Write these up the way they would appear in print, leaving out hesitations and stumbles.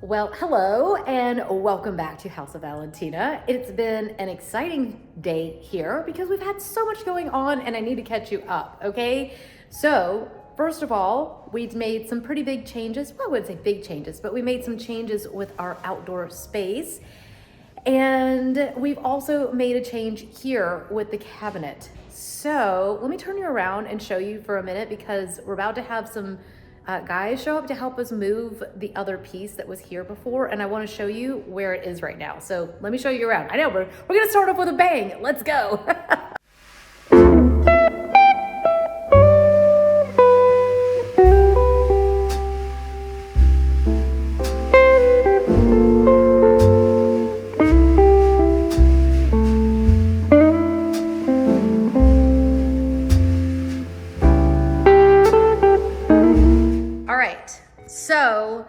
Well, hello and welcome back to House of Valentina. It's been an exciting day here because we've had so much going on and I need to catch you up, okay? So, first of all, we've made some pretty big changes. Well, I wouldn't say big changes, but we made some changes with our outdoor space. And we've also made a change here with the cabinet. So let me turn you around and show you for a minute because we're about to have some guys show up to help us move the other piece that was here before, and I want to show you where it is right now. So let me show you around. I know we're gonna start off with a bang. Let's go. So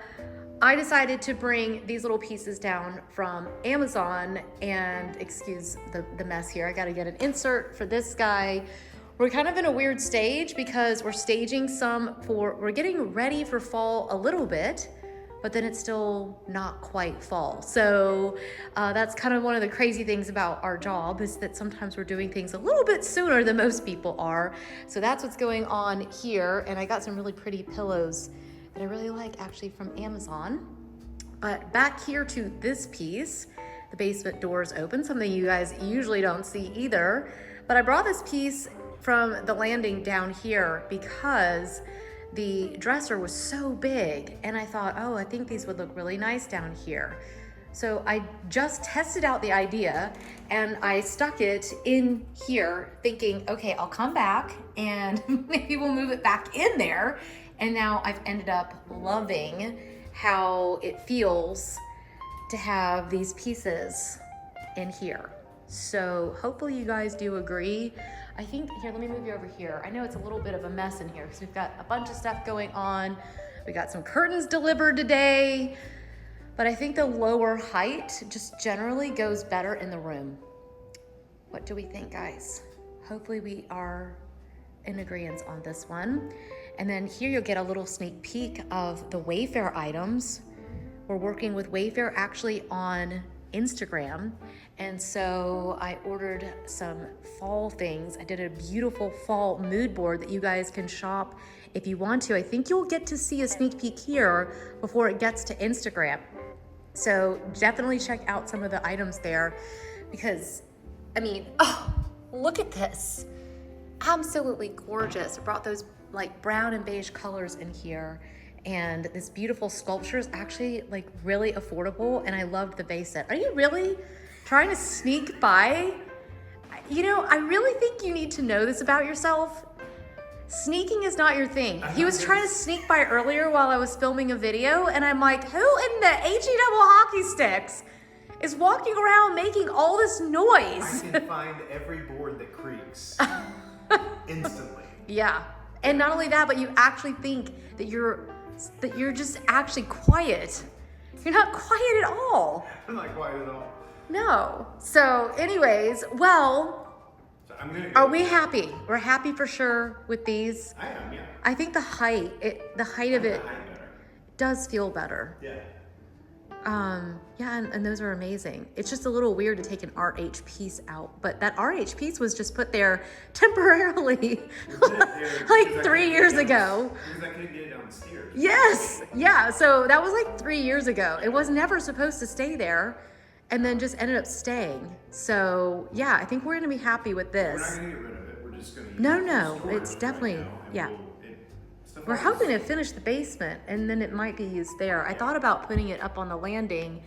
I decided to bring these little pieces down from Amazon, and excuse the mess here. I got to get an insert for this guy. We're kind of in a weird stage because we're staging we're getting ready for fall a little bit, but then it's still not quite fall. So that's kind of one of the crazy things about our job is that sometimes we're doing things a little bit sooner than most people are. So that's what's going on here. And I got some really pretty pillows that I really like actually from Amazon. But back here to this piece, the basement doors open, something you guys usually don't see either. But I brought this piece from the landing down here because the dresser was so big and I thought, oh, I think these would look really nice down here. So I just tested out the idea and I stuck it in here thinking, okay, I'll come back and maybe we'll move it back in there. And now I've ended up loving how it feels to have these pieces in here. So hopefully you guys do agree. I think, here, let me move you over here. I know it's a little bit of a mess in here because we've got a bunch of stuff going on. We got some curtains delivered today, but I think the lower height just generally goes better in the room. What do we think, guys? Hopefully we are in agreement on this one. And then here you'll get a little sneak peek of the Wayfair items. We're working with Wayfair actually on Instagram. And so I ordered some fall things. I did a beautiful fall mood board that you guys can shop if you want to. I think you'll get to see a sneak peek here before it gets to Instagram. So definitely check out some of the items there because, I mean, oh, look at this. Absolutely gorgeous. I brought those like brown and beige colors in here, and this beautiful sculpture is actually like really affordable, and I loved the base set. Are you really trying to sneak by? You know, I really think you need to know this about yourself. Sneaking is not your thing. He was trying to sneak by earlier while I was filming a video, and I'm like, who in the HE double hockey sticks is walking around making all this noise? I can find every board that creaks instantly. Yeah. And not only that, but you actually think that you're just actually quiet. You're not quiet at all. I'm not quiet at all. No. So anyways, well, so I'm gonna are we happy? We're happy for sure with these. I am, yeah. I think the height of it does feel better. Yeah. Yeah, and those are amazing. It's just a little weird to take an RH piece out, but that RH piece was just put there temporarily, like 3 years ago. Because I couldn't get it down the stairs. Yes, yeah, so that was like 3 years ago. It was never supposed to stay there, and then just ended up staying. So yeah, I think we're gonna be happy with this. We're not gonna get rid of it, we're just gonna use No, it it's definitely, right now, yeah. We're hoping to finish the basement and then it might be used there. I thought about putting it up on the landing,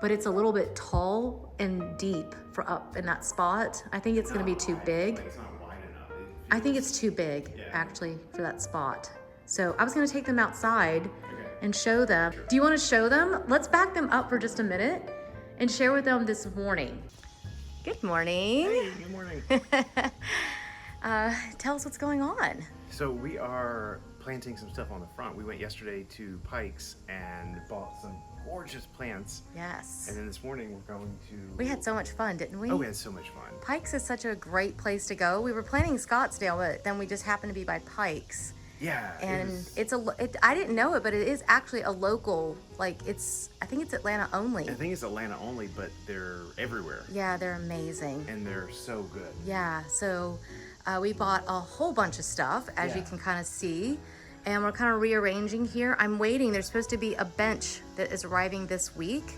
but it's a little bit tall and deep for up in that spot. I think it's gonna be too big. It's not wide enough. I think it's too big actually for that spot. So I was gonna take them outside and show them. Do you wanna show them? Let's back them up for just a minute and share with them this morning. Good morning. Hey, good morning. Tell us what's going on. So we are planting some stuff on the front. We went yesterday to Pike's and bought some gorgeous plants. Yes. And then this morning we're going to... We had so much fun, didn't we? Oh, we had so much fun. Pike's is such a great place to go. We were planning Scottsdale, but then we just happened to be by Pike's. Yeah. And it was, I didn't know it, but it is actually a local, like I think it's Atlanta only. I think it's Atlanta only, but they're everywhere. Yeah, they're amazing. And they're so good. Yeah, so we bought a whole bunch of stuff, as you Yeah. can kind of see. And we're kind of rearranging here. I'm waiting. There's supposed to be a bench that is arriving this week.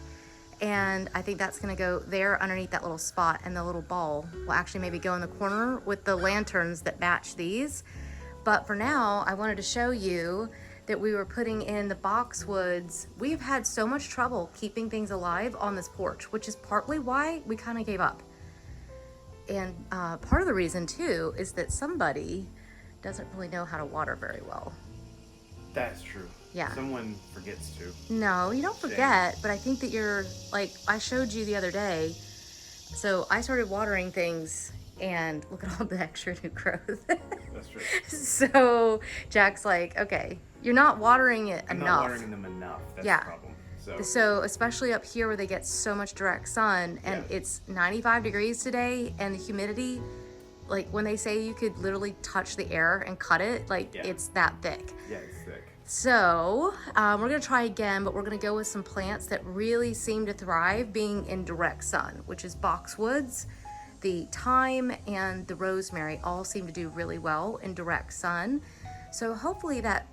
And I think that's gonna go there underneath that little spot, and the little ball will actually maybe go in the corner with the lanterns that match these. But for now, I wanted to show you that we were putting in the boxwoods. We've had so much trouble keeping things alive on this porch, which is partly why we kind of gave up. And part of the reason too is that somebody doesn't really know how to water very well. That's true. Yeah. Someone forgets to. No, you don't forget, but I think that you're, like, I showed you the other day. So I started watering things, and look at all the extra new growth. That's true. So Jack's like, okay, you're not watering it I'm enough. not watering them enough. That's Yeah. the problem. So especially up here where they get so much direct sun, and Yeah. it's 95 degrees today, and the humidity, like when they say you could literally touch the air and cut it, like Yeah. it's that thick. Yeah, it's thick. So we're gonna try again, but we're gonna go with some plants that really seem to thrive being in direct sun, which is boxwoods. The thyme and the rosemary all seem to do really well in direct sun. So hopefully that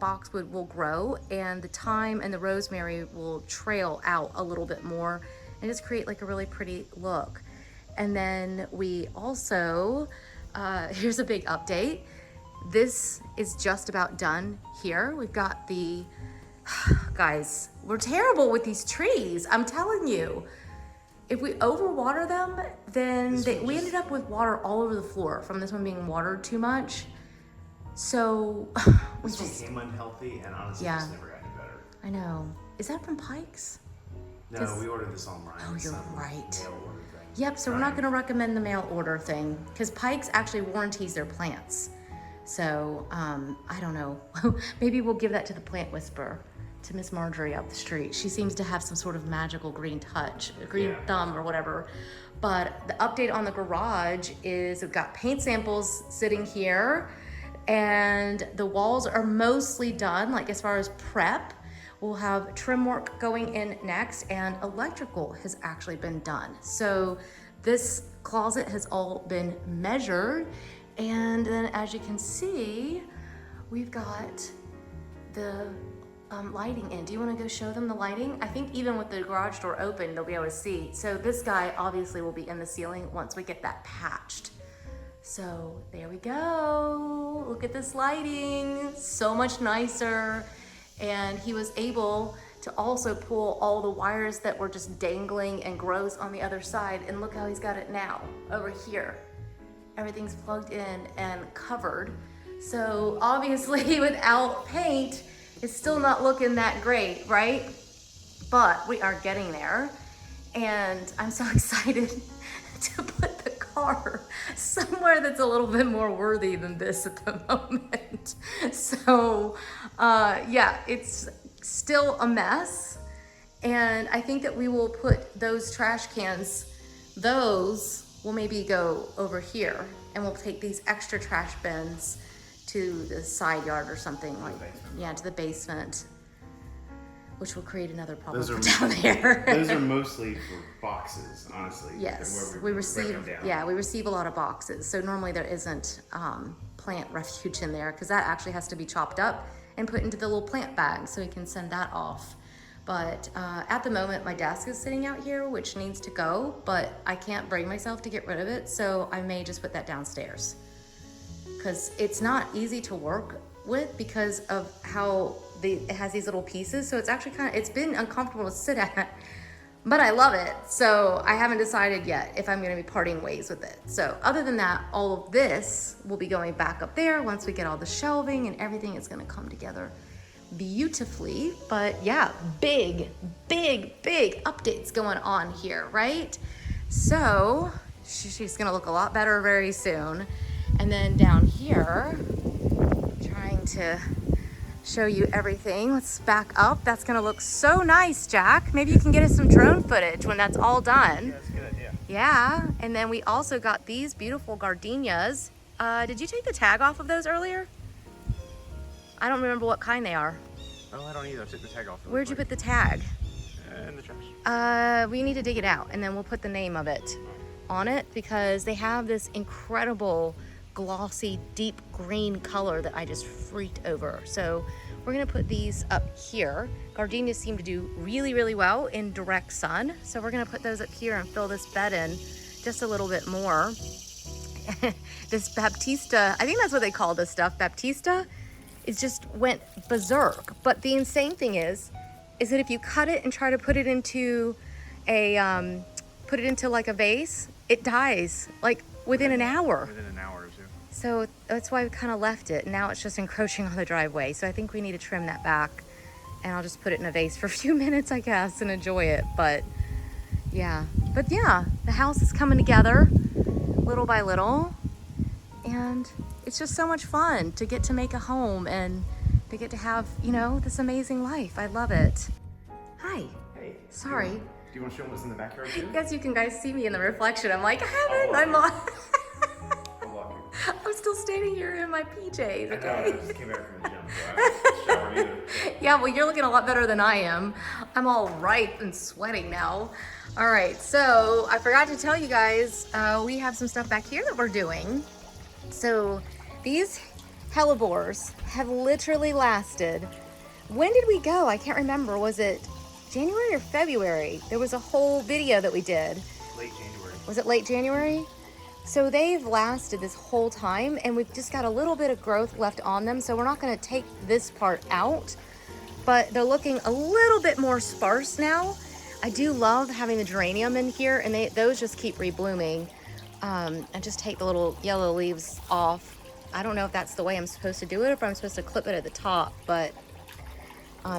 boxwood will grow, and the thyme and the rosemary will trail out a little bit more and just create like a really pretty look. And then we also, here's a big update. This is just about done here. We've got the, guys, we're terrible with these trees. I'm telling you, if we overwater them, then we ended up with water all over the floor from this one being watered too much. So we This one just, came unhealthy, and honestly, Yeah. it's never got any better. I know. Is that from Pikes? No, we ordered this online. Oh, It's you're some right. mail order thing. Yep, so we're not gonna recommend the mail order thing, because Pikes actually warranties their plants. So, I don't know. Maybe we'll give that to the plant whisperer, to Miss Marjorie up the street. She seems to have some sort of magical green touch, a green Yeah. thumb or whatever. But the update on the garage is we've got paint samples sitting here, and the walls are mostly done, like as far as prep. We'll have trim work going in next, and electrical has actually been done. So this closet has all been measured, and then as you can see, we've got the lighting in. Do you want to go show them the lighting? I think even with the garage door open, they'll be able to see. So this guy obviously will be in the ceiling once we get that patched. So there we go. Look at this lighting, so much nicer. And he was able to also pull all the wires that were just dangling and gross on the other side. And look how he's got it now over here. Everything's plugged in and covered. So obviously without paint, it's still not looking that great, right? But we are getting there. And I'm so excited to put the car somewhere that's a little bit more worthy than this at the moment. So yeah, it's still a mess. And I think that we will put those trash cans, those will maybe go over here, and we'll take these extra trash bins to the side yard or something, like, yeah, to the basement, which will create another problem for down there. Those are mostly for boxes, honestly. Yes, where we break receive, them down. yeah, we receive a lot of boxes. So normally there isn't plant refuge in there, because that actually has to be chopped up and put into the little plant bag so we can send that off. But at the moment, my desk is sitting out here, which needs to go, but I can't bring myself to get rid of it, so I may just put that downstairs. Because it's not easy to work with because of how it has these little pieces, so it's actually it's been uncomfortable to sit at, but I love it. So I haven't decided yet if I'm gonna be parting ways with it. So other than that, all of this will be going back up there once we get all the shelving and everything is gonna come together beautifully. But yeah, big updates going on here, right? So she's gonna look a lot better very soon. And then down here, trying to show you everything. Let's back up. That's gonna look so nice, Jack. Maybe you can get us some drone footage when that's all done. Yeah, that's a good idea. Yeah, and then we also got these beautiful gardenias. Did you take the tag off of those earlier? I don't remember what kind they are. Oh, I don't either. I took the tag off. Where'd you put the tag? In the trash. We need to dig it out, and then we'll put the name of it on it, because they have this incredible glossy deep green color that I just freaked over. So we're gonna put these up here. Gardenias seem to do really, really well in direct sun. So we're gonna put those up here and fill this bed in just a little bit more. This Baptista, I think that's what they call this stuff, Baptista, it just went berserk. But the insane thing is that if you cut it and try to put it into a, like a vase, it dies like within an hour. Within an hour or two. So that's why we kind of left it. Now it's just encroaching on the driveway. So I think we need to trim that back, and I'll just put it in a vase for a few minutes, I guess, and enjoy it. But yeah, the house is coming together little by little, and it's just so much fun to get to make a home and to get to have, you know, this amazing life. I love it. Hi. Hey. Sorry. Do you want to show them what's in the backyard too? Yes, you can guys see me in the reflection. I'm like, Heaven, I'm still standing here in my PJs, okay? I just came back from the gym, so I didn't shower either. Yeah, well, you're looking a lot better than I am. I'm all ripe and sweating now. All right, so I forgot to tell you guys, we have some stuff back here that we're doing. So these hellebores have literally lasted. When did we go? I can't remember. Was it January or February? There was a whole video that we did. Late January. Was it late January? So they've lasted this whole time, and we've just got a little bit of growth left on them. So we're not going to take this part out, but they're looking a little bit more sparse now. I do love having the geranium in here, and those just keep reblooming. And just take the little yellow leaves off. I don't know if that's the way I'm supposed to do it, or if I'm supposed to clip it at the top, but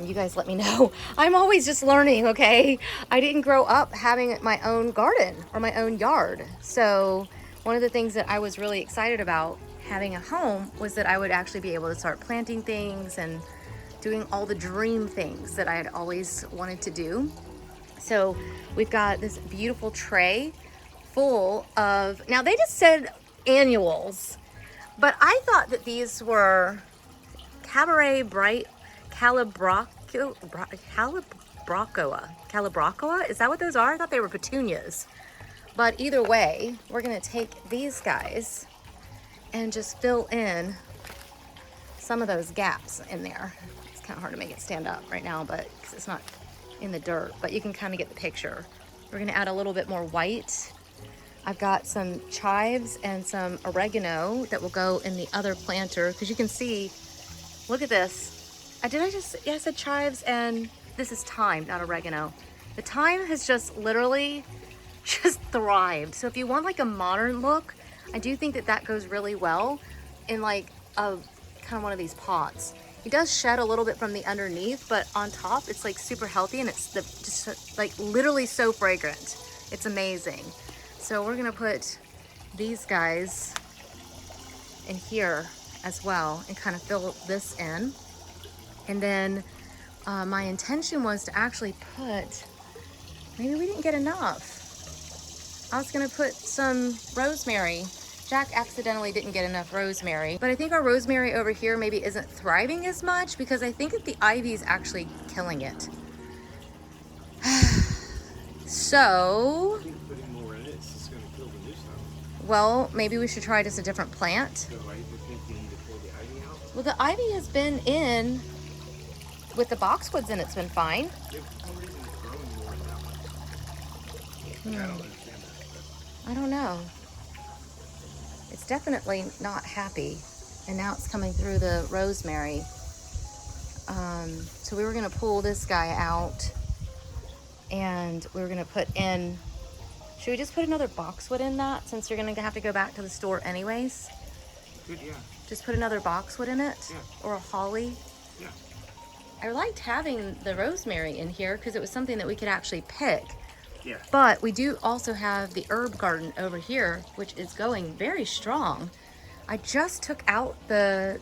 you guys let me know. I'm always just learning, okay? I didn't grow up having my own garden or my own yard. So one of the things that I was really excited about having a home was that I would actually be able to start planting things and doing all the dream things that I had always wanted to do. So we've got this beautiful tray full of, now they just said annuals, but I thought that these were Cabaret Bright Calabracoa. Is that what those are? I thought they were petunias. But either way, we're gonna take these guys and just fill in some of those gaps in there. It's kind of hard to make it stand up right now, but because it's not in the dirt, but you can kind of get the picture. We're gonna add a little bit more white. I've got some chives and some oregano that will go in the other planter, because you can see, look at this. I said chives, and this is thyme, not oregano. The thyme has just literally just thrived. So if you want like a modern look, I do think that that goes really well in like a kind of one of these pots. It does shed a little bit from the underneath, but on top it's like super healthy, and it's just like literally so fragrant. It's amazing. So we're gonna put these guys in here as well and kind of fill this in. And then my intention was to actually put, maybe we didn't get enough. I was gonna put some rosemary. Jack accidentally didn't get enough rosemary, but I think our rosemary over here maybe isn't thriving as much, because I think that the ivy is actually killing it. So, Putting more in it, it's just going to kill the new stuff. well, maybe we should try just a different plant. So I think you need to pull the ivy out. Well, the ivy has been in with the boxwoods, and it's been fine. There's no reason it's growing more in that one. I don't understand that. I don't know. It's definitely not happy, and now it's coming through the rosemary. So we were gonna pull this guy out, and we were gonna put in, should we just put another boxwood in that, since you're gonna have to go back to the store anyways? Good, yeah. Just put another boxwood in it? Yeah. Or a holly? Yeah. I liked having the rosemary in here because it was something that we could actually pick. Yeah. But we do also have the herb garden over here, which is going very strong. I just took out the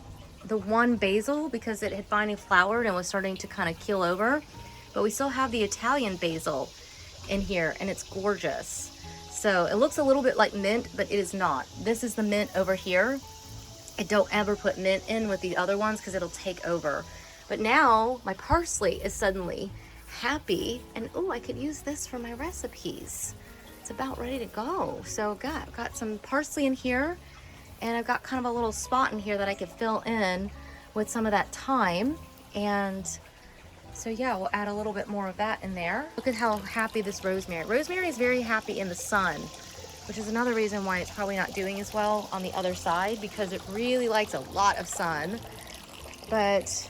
one basil because it had finally flowered and was starting to kind of keel over. But we still have the Italian basil in here, and it's gorgeous. So it looks a little bit like mint, but it is not. This is the mint over here. I don't ever put mint in with the other ones because it'll take over. But now my parsley is suddenly happy, and oh, I could use this for my recipes. It's about ready to go. So I've got some parsley in here, and I've got kind of a little spot in here that I could fill in with some of that thyme. And so yeah, we'll add a little bit more of that in there. Look at how happy this rosemary. Rosemary is very happy in the sun, which is another reason why it's probably not doing as well on the other side, because it really likes a lot of sun. But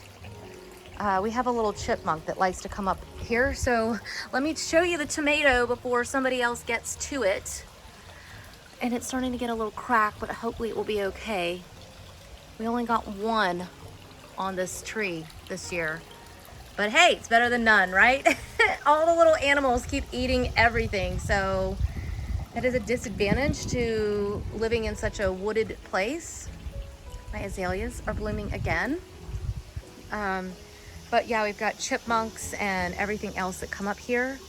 we have a little chipmunk that likes to come up here. So let me show you the tomato before somebody else gets to it. And it's starting to get a little crack, but hopefully it will be okay. We only got one on this tree this year. But hey, it's better than none, right? All the little animals keep eating everything. So that is a disadvantage to living in such a wooded place. My azaleas are blooming again. But yeah, we've got chipmunks and everything else that come up here.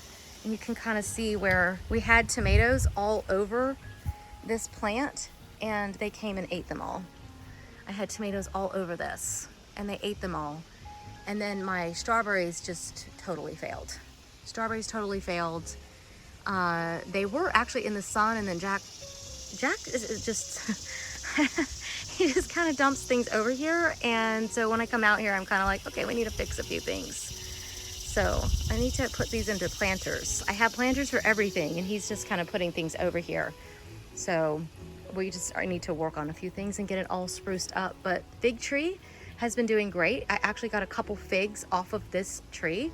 And you can kind of see where we had tomatoes all over this plant, and they came and ate them all. I had tomatoes all over this, and they ate them all. And then my strawberries just totally failed. Strawberries totally failed. They were actually in the sun, and then Jack is just, he just kind of dumps things over here. And so when I come out here, I'm kind of like, okay, we need to fix a few things. So I need to put these into planters. I have planters for everything, and he's just kind of putting things over here. So I need to work on a few things and get it all spruced up. But fig tree has been doing great. I actually got a couple figs off of this tree.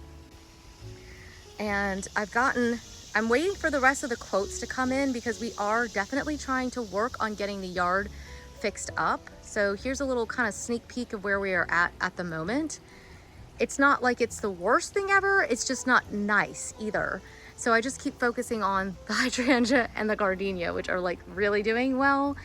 And I'm waiting for the rest of the quotes to come in, because we are definitely trying to work on getting the yard fixed up. So here's a little kind of sneak peek of where we are at the moment. It's not like it's the worst thing ever, it's just not nice either. So I just keep focusing on the hydrangea and the gardenia, which are like really doing well.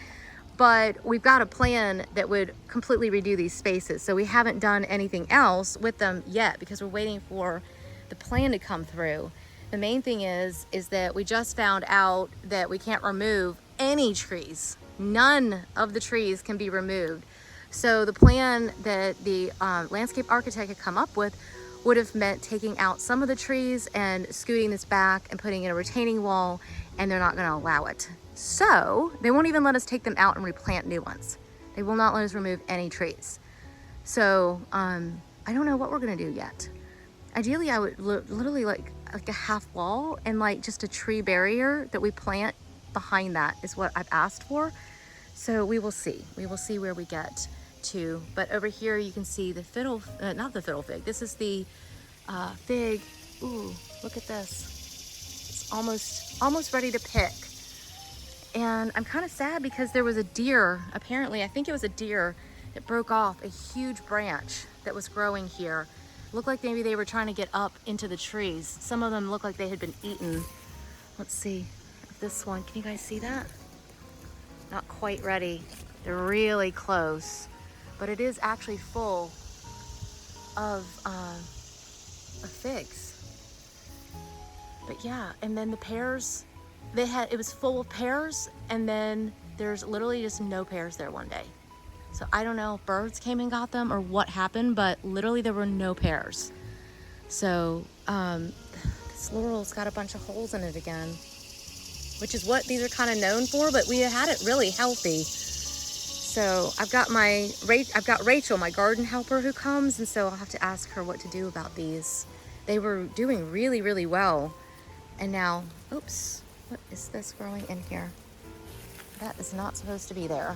But we've got a plan that would completely redo these spaces. So we haven't done anything else with them yet, because we're waiting for the plan to come through. The main thing is that we just found out that we can't remove any trees. None of the trees can be removed. So the plan that the landscape architect had come up with would have meant taking out some of the trees and scooting this back and putting in a retaining wall, and they're not going to allow it. So they won't even let us take them out and replant new ones. They will not let us remove any trees. So I don't know what we're going to do yet. Ideally, I would literally like a half wall and like just a tree barrier that we plant behind that is what I've asked for. So we will see. We will see where we get to. But over here you can see the not the fiddle fig. This is the fig. Ooh, look at this. It's almost ready to pick. And I'm kind of sad because there was a deer. Apparently, I think it was a deer that broke off a huge branch that was growing here. Looked like maybe they were trying to get up into the trees. Some of them look like they had been eaten. Let's see if this one, can you guys see that? Not quite ready. They're really close, but it is actually full of figs. But yeah, and then the pears, it was full of pears, and then there's literally just no pears there one day. So I don't know if birds came and got them or what happened, but literally there were no pears. So this laurel's got a bunch of holes in it again, which is what these are kind of known for, but we had it really healthy. So I've got Rachel, my garden helper, who comes, and so I'll have to ask her what to do about these. They were doing really, really well. And now, oops, what is this growing in here? That is not supposed to be there.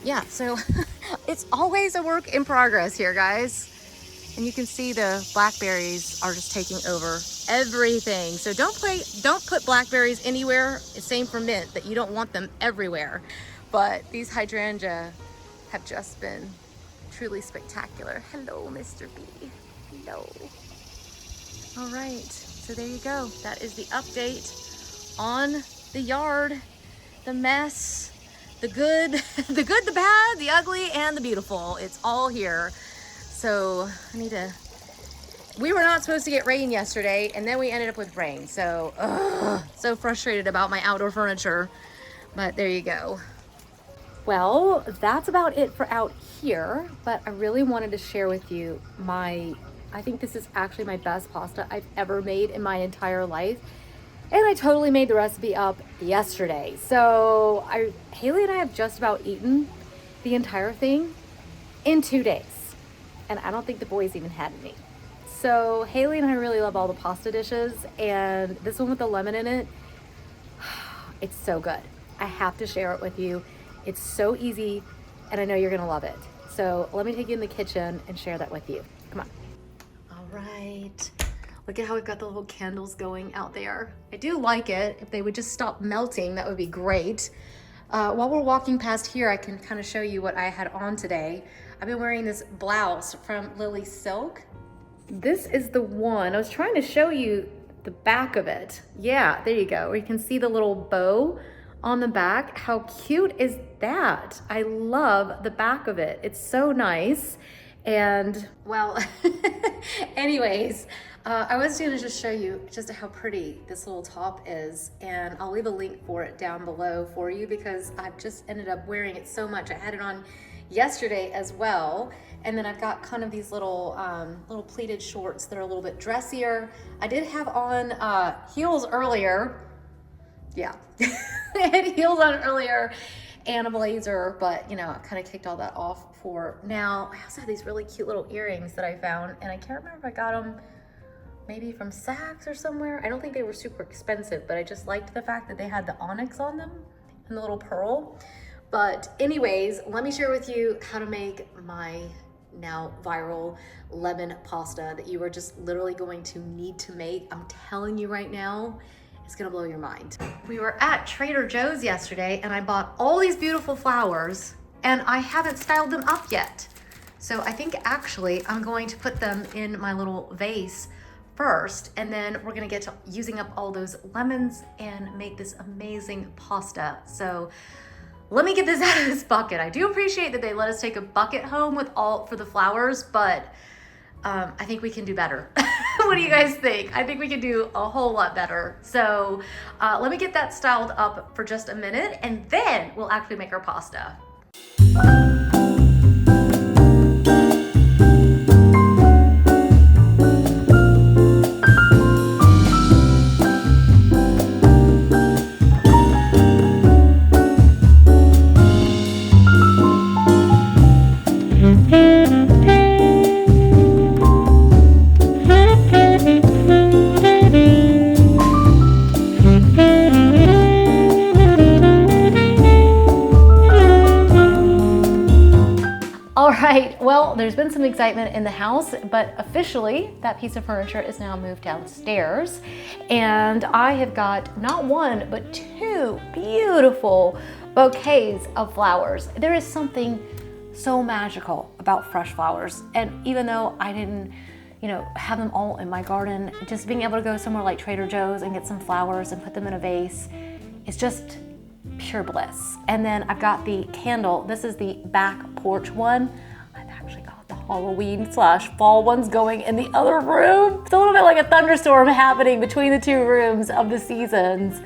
Yeah, so it's always a work in progress here, guys. And you can see the blackberries are just taking over everything. So don't put blackberries anywhere. It's same for mint, that you don't want them everywhere. But these hydrangea have just been truly spectacular. Hello, Mr. B. Hello. All right, so there you go. That is the update on the yard, the mess, the good, the good, the bad, the ugly, and the beautiful. It's all here. So we were not supposed to get rain yesterday, and then we ended up with rain. So, so frustrated about my outdoor furniture, but there you go. Well, that's about it for out here, but I really wanted to share with you I think this is actually my best pasta I've ever made in my entire life. And I totally made the recipe up yesterday. So Haley and I have just about eaten the entire thing in 2 days. And I don't think the boys even had any. So Haley and I really love all the pasta dishes, and this one with the lemon in it, it's so good. I have to share it with you. It's so easy, and I know you're gonna love it. So let me take you in the kitchen and share that with you. Come on. All right. Look at how we've got the little candles going out there. I do like it. If they would just stop melting, that would be great. While we're walking past here, I can kind of show you what I had on today. I've been wearing this blouse from Lily Silk. This is the one. I was trying to show you the back of it. Yeah, there you go. Where you can see the little bow on the back. How cute is that? I love the back of it. It's so nice. And well, anyways, I was gonna just show you just how pretty this little top is, and I'll leave a link for it down below for you because I've just ended up wearing it so much. I had it on yesterday as well, and then I've got kind of these little little pleated shorts that are a little bit dressier. I did have on heels earlier. Yeah, I had heels on earlier and a blazer, but you know, I kind of kicked all that off for now. I also have these really cute little earrings that I found, and I can't remember if I got them maybe from Saks or somewhere. I don't think they were super expensive, but I just liked the fact that they had the onyx on them and the little pearl. But anyways, let me share with you how to make my now viral lemon pasta that you are just literally going to need to make. I'm telling you right now, it's gonna blow your mind. We were at Trader Joe's yesterday and I bought all these beautiful flowers and I haven't styled them up yet. So I think actually I'm going to put them in my little vase first, and then we're gonna get to using up all those lemons and make this amazing pasta. So let me get this out of this bucket. I do appreciate that they let us take a bucket home with all for the flowers, but I think we can do better. What do you guys think? I think we can do a whole lot better. So let me get that styled up for just a minute, and then we'll actually make our pasta. Well, there's been some excitement in the house, but officially that piece of furniture is now moved downstairs. And I have got not one, but two beautiful bouquets of flowers. There is something so magical about fresh flowers. And even though I didn't, have them all in my garden, just being able to go somewhere like Trader Joe's and get some flowers and put them in a vase is just pure bliss. And then I've got the candle. This is the back porch one. I've actually got the Halloween/fall ones going in the other room. It's a little bit like a thunderstorm happening between the two rooms of the seasons.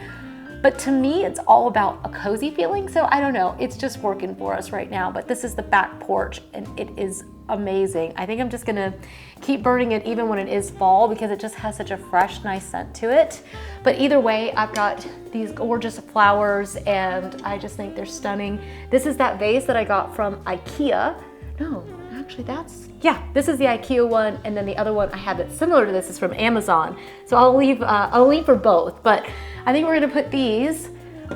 But to me, it's all about a cozy feeling. So I don't know, it's just working for us right now. But this is the back porch and it is amazing. I think I'm just gonna keep burning it even when it is fall because it just has such a fresh, nice scent to it. But either way, I've got these gorgeous flowers and I just think they're stunning. This is that vase that I got from IKEA. No, actually this is the IKEA one, and then the other one I have that's similar to this is from Amazon. So I'll leave for both, but I think we're gonna put these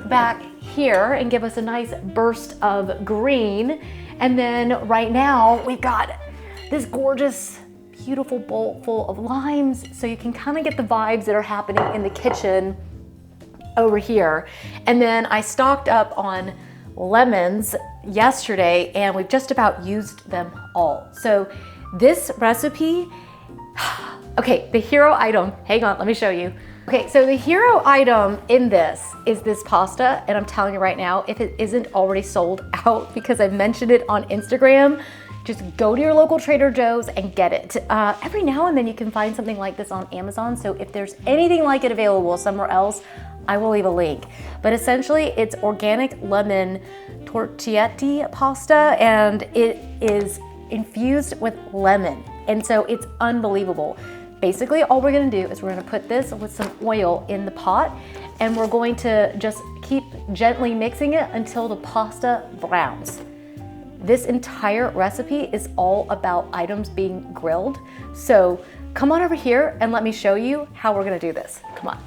back here and give us a nice burst of green. And then right now we've got this gorgeous, beautiful bowl full of limes. So you can kind of get the vibes that are happening in the kitchen over here. And then I stocked up on lemons yesterday and we've just about used them all. So this recipe, okay, the hero item, hang on, let me show you. Okay, so the hero item in this is this pasta, and I'm telling you right now, if it isn't already sold out because I've mentioned it on Instagram, just go to your local Trader Joe's and get it. Every now and then you can find something like this on Amazon, so if there's anything like it available somewhere else, I will leave a link. But essentially, it's organic lemon tortilletti pasta, and it is infused with lemon. And so it's unbelievable. Basically, all we're gonna do is we're gonna put this with some oil in the pot, and we're going to just keep gently mixing it until the pasta browns. This entire recipe is all about items being grilled. So come on over here and let me show you how we're gonna do this. Come on.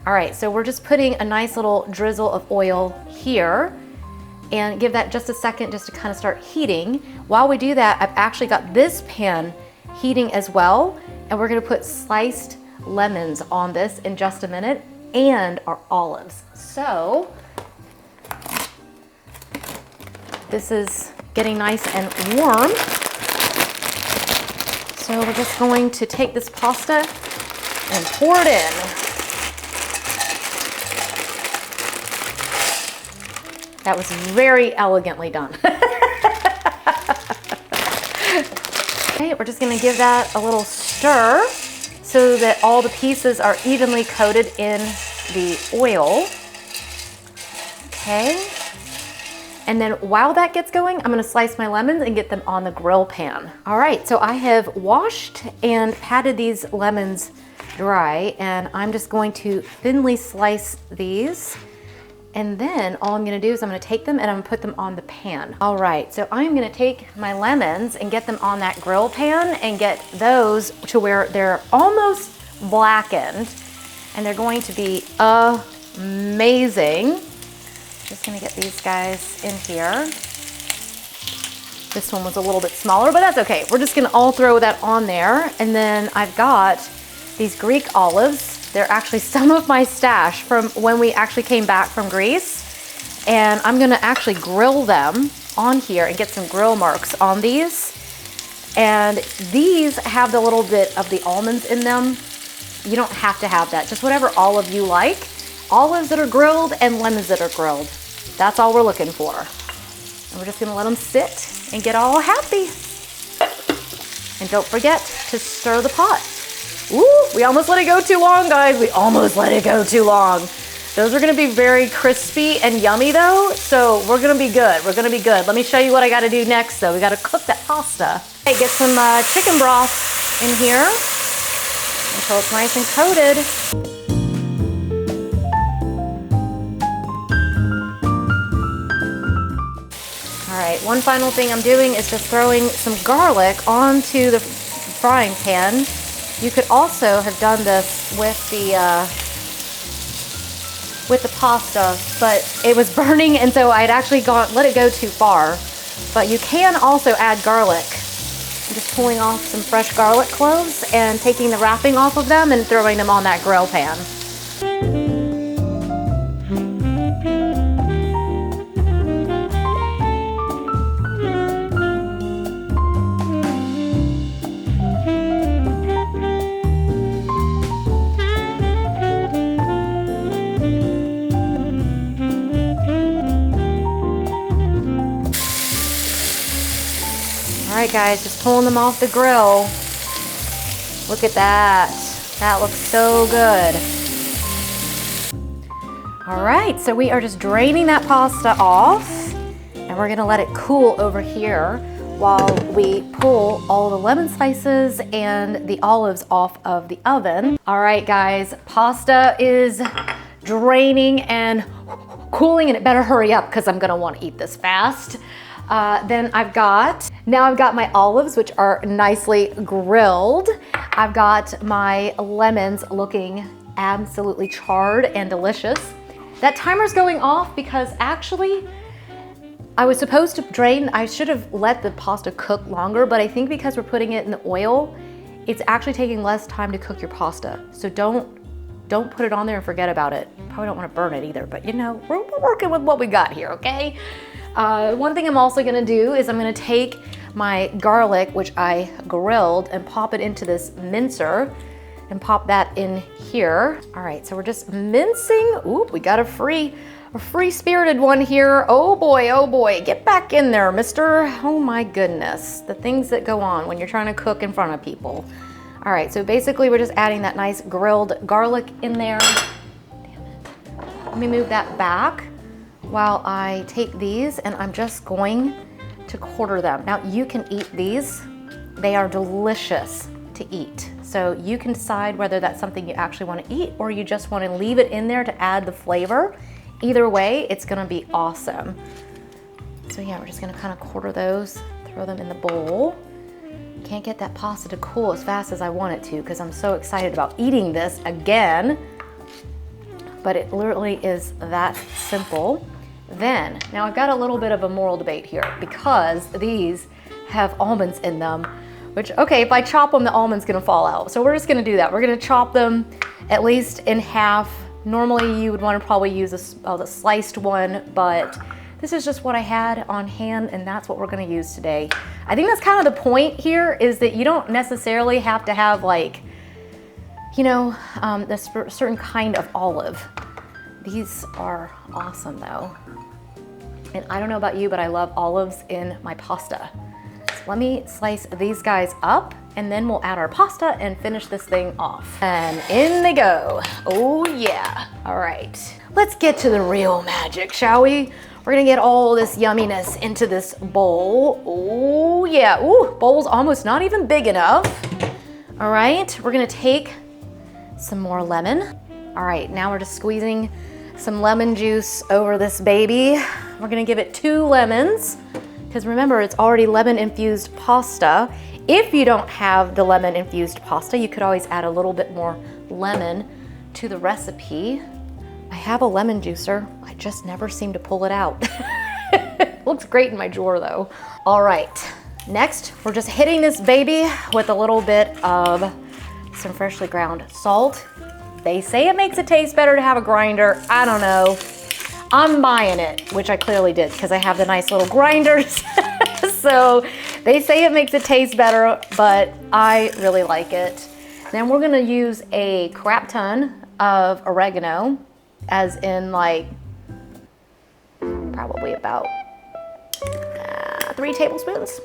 All right, so we're just putting a nice little drizzle of oil here, and give that just a second just to kind of start heating. While we do that, I've actually got this pan heating as well, and we're gonna put sliced lemons on this in just a minute, and our olives. So this is getting nice and warm. So we're just going to take this pasta and pour it in. That was very elegantly done. Okay, we're just gonna give that a little stir so that all the pieces are evenly coated in the oil. Okay. And then while that gets going, I'm gonna slice my lemons and get them on the grill pan. All right, so I have washed and patted these lemons dry, and I'm just going to thinly slice these. And then all I'm gonna do is I'm gonna take them and I'm gonna put them on the pan. All right, so I'm gonna take my lemons and get them on that grill pan and get those to where they're almost blackened, and they're going to be amazing. Just gonna get these guys in here. This one was a little bit smaller, but that's okay. We're just gonna all throw that on there. And then I've got these Greek olives. They're actually some of my stash from when we actually came back from Greece. And I'm gonna actually grill them on here and get some grill marks on these. And these have the little bit of the almonds in them. You don't have to have that, just whatever olive you like. Olives that are grilled and lemons that are grilled. That's all we're looking for. And we're just gonna let them sit and get all happy. And don't forget to stir the pot. Ooh, we almost let it go too long, guys. We almost let it go too long. Those are gonna be very crispy and yummy though, so we're gonna be good. We're gonna be good. Let me show you what I gotta do next though. We gotta cook that pasta. Okay, get some chicken broth in here until it's nice and coated. All right, one final thing I'm doing is just throwing some garlic onto the frying pan. You could also have done this with the pasta, but it was burning, and so I'd actually let it go too far. But you can also add garlic. I'm just pulling off some fresh garlic cloves and taking the wrapping off of them and throwing them on that grill pan. All right, guys, just pulling them off the grill. Look at that. That looks so good. All right, so we are just draining that pasta off, and we're gonna let it cool over here while we pull all the lemon slices and the olives off of the oven. All right, guys, pasta is draining and cooling, and it better hurry up because I'm gonna wanna eat this fast. Then I've got my olives, which are nicely grilled. I've got my lemons looking absolutely charred and delicious. That timer's going off because actually I was supposed to drain. I should have let the pasta cook longer, but I think because we're putting it in the oil, it's actually taking less time to cook your pasta. So don't put it on there and forget about it. Probably don't want to burn it either, but you know, we're working with what we got here, okay? One thing I'm also gonna do is I'm gonna take my garlic, which I grilled, and pop it into this mincer and pop that in here. All right, so we're just mincing. Oop, we got a free-spirited one here. Oh boy, get back in there, mister. Oh my goodness, the things that go on when you're trying to cook in front of people. All right, so basically we're just adding that nice grilled garlic in there. Damn it. Let me move that back. while I take these and I'm just going to quarter them. Now you can eat these. They are delicious to eat. So you can decide whether that's something you actually want to eat or you just want to leave it in there to add the flavor. Either way, it's gonna be awesome. So yeah, we're just gonna kind of quarter those, throw them in the bowl. Can't get that pasta to cool as fast as I want it to because I'm so excited about eating this again. But it literally is that simple. Then, now I've got a little bit of a moral debate here because these have almonds in them, which, okay, if I chop them, the almond's gonna fall out. So we're just gonna do that. We're gonna chop them at least in half. Normally you would wanna probably use the sliced one, but this is just what I had on hand and that's what we're gonna use today. I think that's kind of the point here is that you don't necessarily have to have like, you know, this certain kind of olive. These are awesome though. And I don't know about you, but I love olives in my pasta. So let me slice these guys up and then we'll add our pasta and finish this thing off. And in they go. Oh yeah. All right. Let's get to the real magic, shall we? We're gonna get all this yumminess into this bowl. Oh yeah. Ooh, bowl's almost not even big enough. All right, we're gonna take some more lemon. All right, now we're just squeezing some lemon juice over this baby. We're gonna give it 2 lemons, because remember, it's already lemon-infused pasta. If you don't have the lemon-infused pasta, you could always add a little bit more lemon to the recipe. I have a lemon juicer, I just never seem to pull it out. Looks great in my drawer though. All right, next, we're just hitting this baby with a little bit of some freshly ground salt. They say it makes it taste better to have a grinder. I don't know. I'm buying it, which I clearly did because I have the nice little grinders. So they say it makes it taste better, but I really like it. Then we're gonna use a crap ton of oregano, as in like, probably about 3 tablespoons.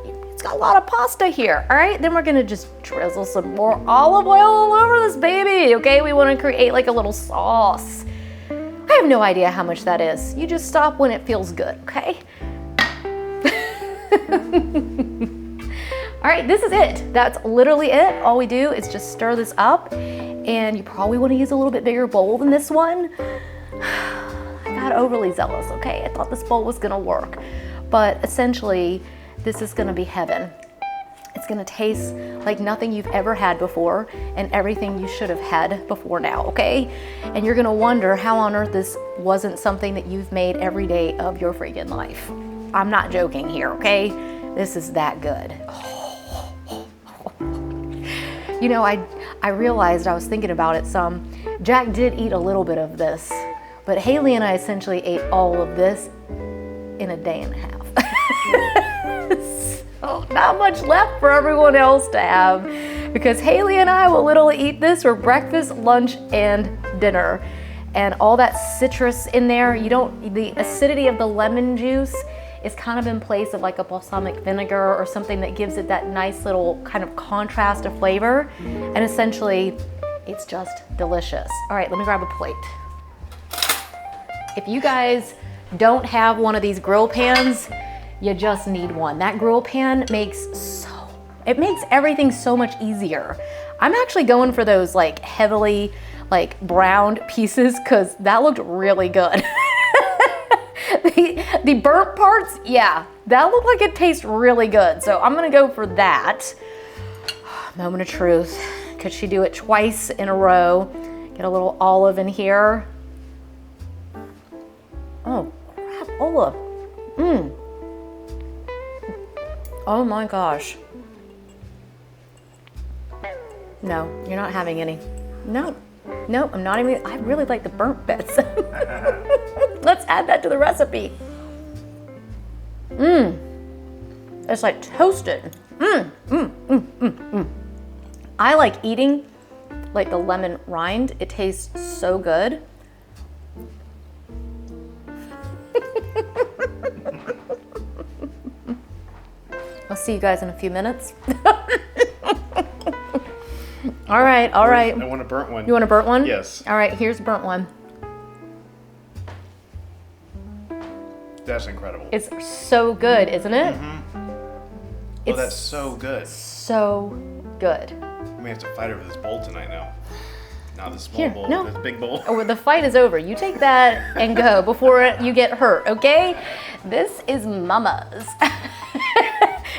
It's got a lot of pasta here, all right? Then we're gonna just drizzle some more olive oil all over this baby, okay? We wanna create like a little sauce. I have no idea how much that is. You just stop when it feels good, okay? All right, this is it. That's literally it. All we do is just stir this up, and you probably wanna use a little bit bigger bowl than this one. I got overly zealous, okay? I thought this bowl was gonna work, but essentially, this is gonna be heaven. It's gonna taste like nothing you've ever had before and everything you should have had before now, okay? And you're gonna wonder how on earth this wasn't something that you've made every day of your freaking life. I'm not joking here, okay? This is that good. You know, I realized, I was thinking about it some, Jack did eat a little bit of this, but Haley and I essentially ate all of this in a day and a half. So not much left for everyone else to have, because Haley and I will literally eat this for breakfast, lunch, and dinner. And all that citrus in there, the acidity of the lemon juice is kind of in place of like a balsamic vinegar or something that gives it that nice little kind of contrast of flavor. And essentially, it's just delicious. All right, let me grab a plate. If you guys don't have one of these grill pans, you just need one. That grill pan makes everything so much easier. I'm actually going for those like heavily like browned pieces because that looked really good. The burnt parts, yeah, that looked like it tastes really good. So I'm gonna go for that. Moment of truth. Could she do it twice in a row? Get a little olive in here. Oh, crapola. Oh my gosh. No, you're not having any. No, I'm not even, I really like the burnt bits. Let's add that to the recipe. It's like toasted. I like eating like the lemon rind. It tastes so good. I'll see you guys in a few minutes. All right. I want a burnt one. You want a burnt one? Yes. All right, here's a burnt one. That's incredible. It's so good, isn't it? Oh, that's so good. So good. We may have to fight over this bowl tonight now. Not the small Here, bowl, no. but the big bowl. Oh, the fight is over. You take that and go before you get hurt, okay? This is mama's.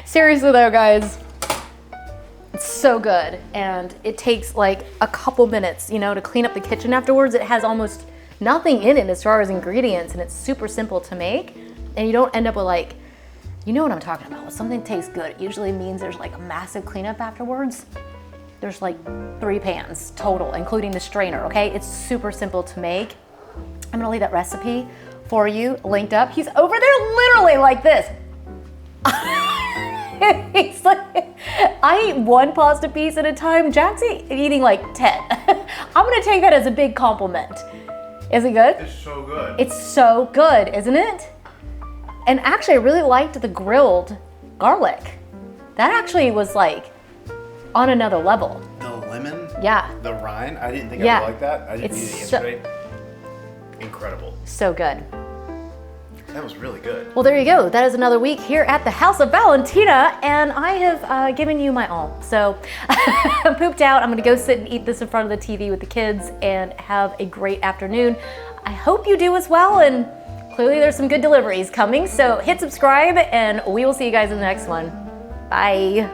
Seriously though, guys, it's so good. And it takes like a couple minutes, you know, to clean up the kitchen afterwards. It has almost nothing in it as far as ingredients, and it's super simple to make. And you don't end up with like, you know what I'm talking about. When something tastes good, it usually means there's like a massive cleanup afterwards. There's like 3 pans total, including the strainer, okay? It's super simple to make. I'm gonna leave that recipe for you linked up. He's over there literally like this. He's like, I eat 1 pasta piece at a time. Jack's eating like 10. I'm gonna take that as a big compliment. Is it good? It's so good. It's so good, isn't it? And actually, I really liked the grilled garlic. That actually was like on another level. The lemon? Yeah. The rind? I didn't think Yeah. I would like that. I didn't eat it It's yesterday. Incredible. So good. That was really good. Well, there you go. That is another week here at the House of Valentina, and I have given you my all. So I'm pooped out. I'm gonna go sit and eat this in front of the TV with the kids and have a great afternoon. I hope you do as well, and clearly there's some good deliveries coming. So hit subscribe, and we will see you guys in the next one. Bye.